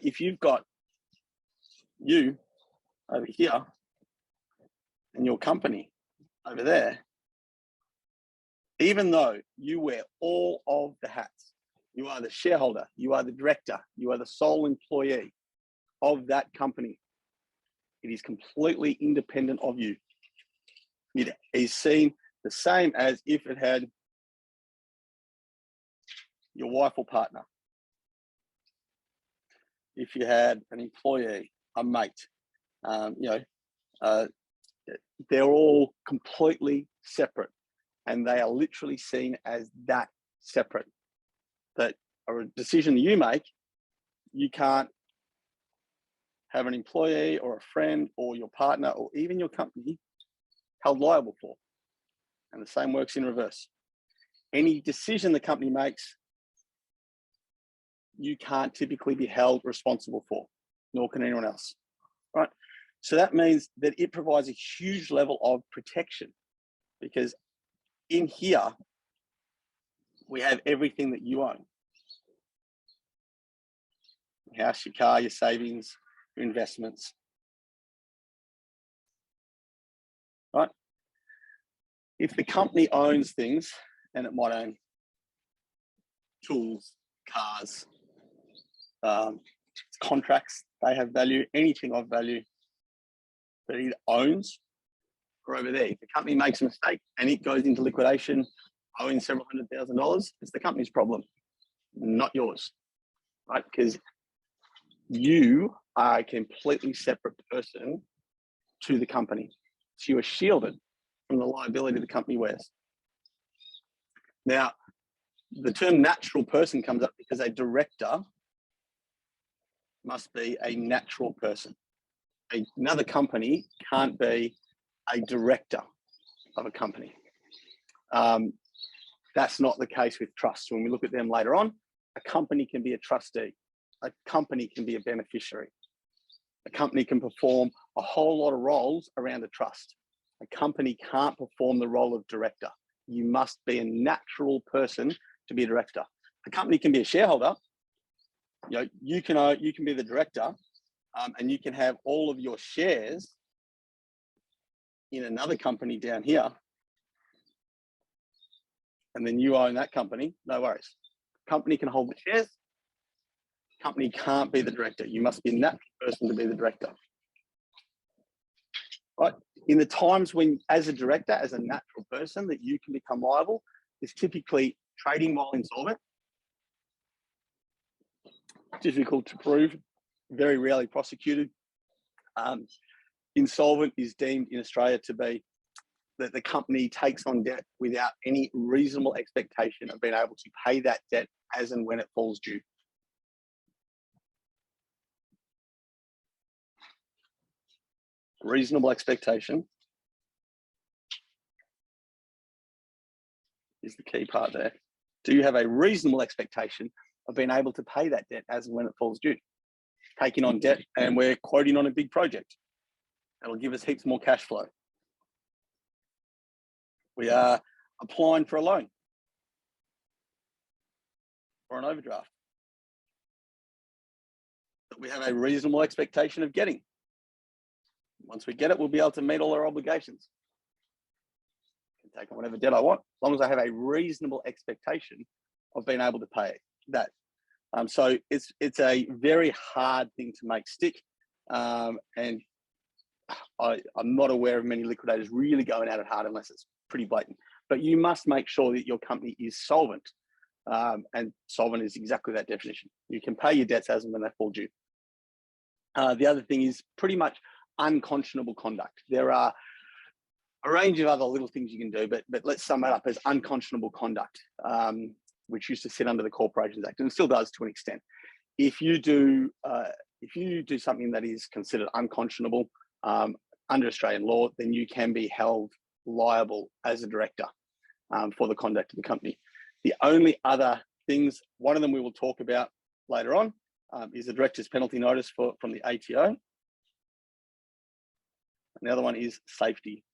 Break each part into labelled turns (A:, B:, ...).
A: if you've got you over here and your company over there, even though you wear all of the hats, you are the shareholder, you are the director, you are the sole employee of that company. It is completely independent of you. It is seen the same as if it had your wife or partner. If you had an employee, a mate, they're all completely separate, and they are literally seen as that separate. That a decision you make, you can't have an employee or a friend or your partner or even your company held liable for. And the same works in reverse. Any decision the company makes, you can't typically be held responsible for, nor can anyone else, right? So that means that it provides a huge level of protection, because in here, we have everything that you own. Your house, your car, your savings, your investments, right? If the company owns things, and it might own tools, cars, contracts, they have value, anything of value that it owns, or over there. If the company makes a mistake and it goes into liquidation, owing several $100,000, it's the company's problem, not yours, right? Because you are a completely separate person to the company. So you are shielded from the liability the company wears. Now, the term natural person comes up because a director must be a natural person. Another company can't be a director of a company. That's not the case with trusts. When we look at them later on, a company can be a trustee. A company can be a beneficiary. A company can perform a whole lot of roles around a trust. A company can't perform the role of director. You must be a natural person to be a director. A company can be a shareholder. You can be the director, and you can have all of your shares in another company down here, and then you own that company. No worries. Company can hold the shares. Company can't be the director. You must be a natural person to be the director. Right? In the times when, as a director, as a natural person, that you can become liable, is typically trading while insolvent. Difficult to prove, very rarely prosecuted. Insolvent is deemed in Australia to be that the company takes on debt without any reasonable expectation of being able to pay that debt as and when it falls due. Reasonable expectation is the key part there. Do you have a reasonable expectation of being able to pay that debt as and when it falls due? Taking on debt, and we're quoting on a big project. That'll give us heaps more cash flow. We are applying for a loan or an overdraft that we have a reasonable expectation of getting. Once we get it, we'll be able to meet all our obligations. I can take on whatever debt I want, as long as I have a reasonable expectation of being able to pay that. So it's a very hard thing to make stick, and I'm not aware of many liquidators really going at it hard unless it's pretty blatant. But you must make sure that your company is solvent, and solvent is exactly that definition. You can pay your debts as and when they fall due. The other thing is pretty much unconscionable conduct. There are a range of other little things you can do, but let's sum it up as unconscionable conduct, which used to sit under the Corporations Act, and still does to an extent. If you do something that is considered unconscionable under Australian law, then you can be held liable as a director for the conduct of the company. The only other things, one of them we will talk about later on, is the director's penalty notice from the ATO. And the other one is safety.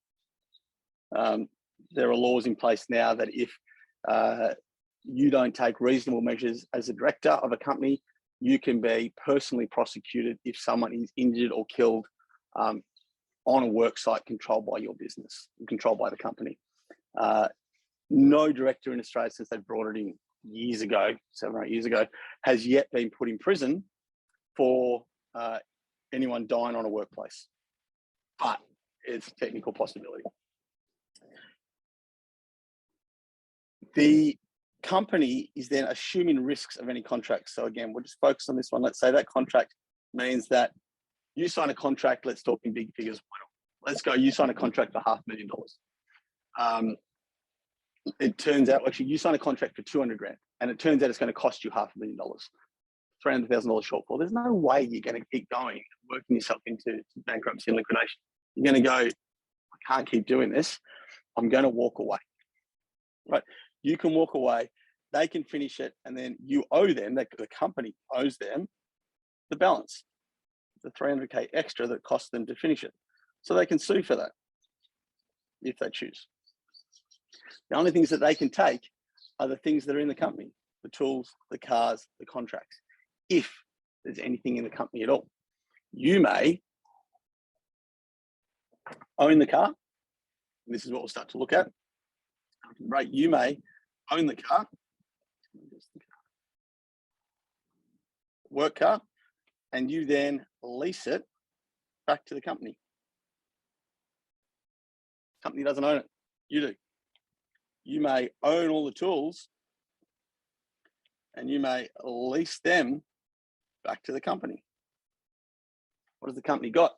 A: There are laws in place now that if you don't take reasonable measures as a director of a company, you can be personally prosecuted if someone is injured or killed on a work site controlled by your business, controlled by the company. No director in Australia, since they brought it in years ago, 7 or 8 years ago, has yet been put in prison for anyone dying on a workplace. But it's a technical possibility. The company is then assuming risks of any contract. So again, we'll just focus on this one. Let's say that contract means that you sign a contract, let's talk in big figures. Let's go, you sign a contract for $500,000. It turns out, actually, you sign a contract for 200 grand, and it turns out it's going to cost you $500,000, $300,000 shortfall. There's no way you're going to keep going, working yourself into bankruptcy and liquidation. You're going to go, I can't keep doing this. I'm going to walk away, right? You can walk away, they can finish it, and then you owe them, the company owes them the balance, the 300K extra that cost them to finish it. So they can sue for that if they choose. The only things that they can take are the things that are in the company, the tools, the cars, the contracts. If there's anything in the company at all, you may own the car. This is what we'll start to look at. Right, you may own the car, work car, and you then lease it back to the company. Company doesn't own it, you do. You may own all the tools and you may lease them back to the company. What has the company got?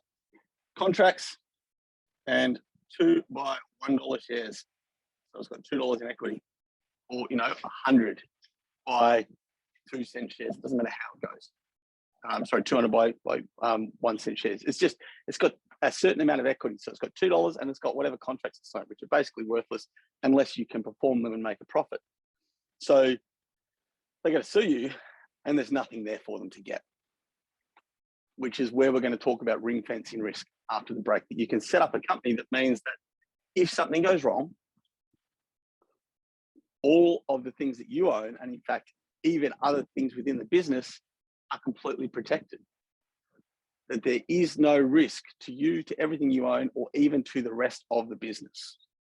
A: Contracts and 2 by $1 shares. So it's got $2 in equity, or 100 by 2 cent shares. It doesn't matter how it goes. Sorry, 200 by 1 cent shares. It's got a certain amount of equity. So it's got $2 and it's got whatever contracts it's signed, which are basically worthless unless you can perform them and make a profit. So they're going to sue you and there's nothing there for them to get, which is where we're going to talk about ring fencing risk after the break. That you can set up a company that means that if something goes wrong, all of the things that you own, and in fact, even other things within the business, are completely protected. That there is no risk to you, to everything you own, or even to the rest of the business.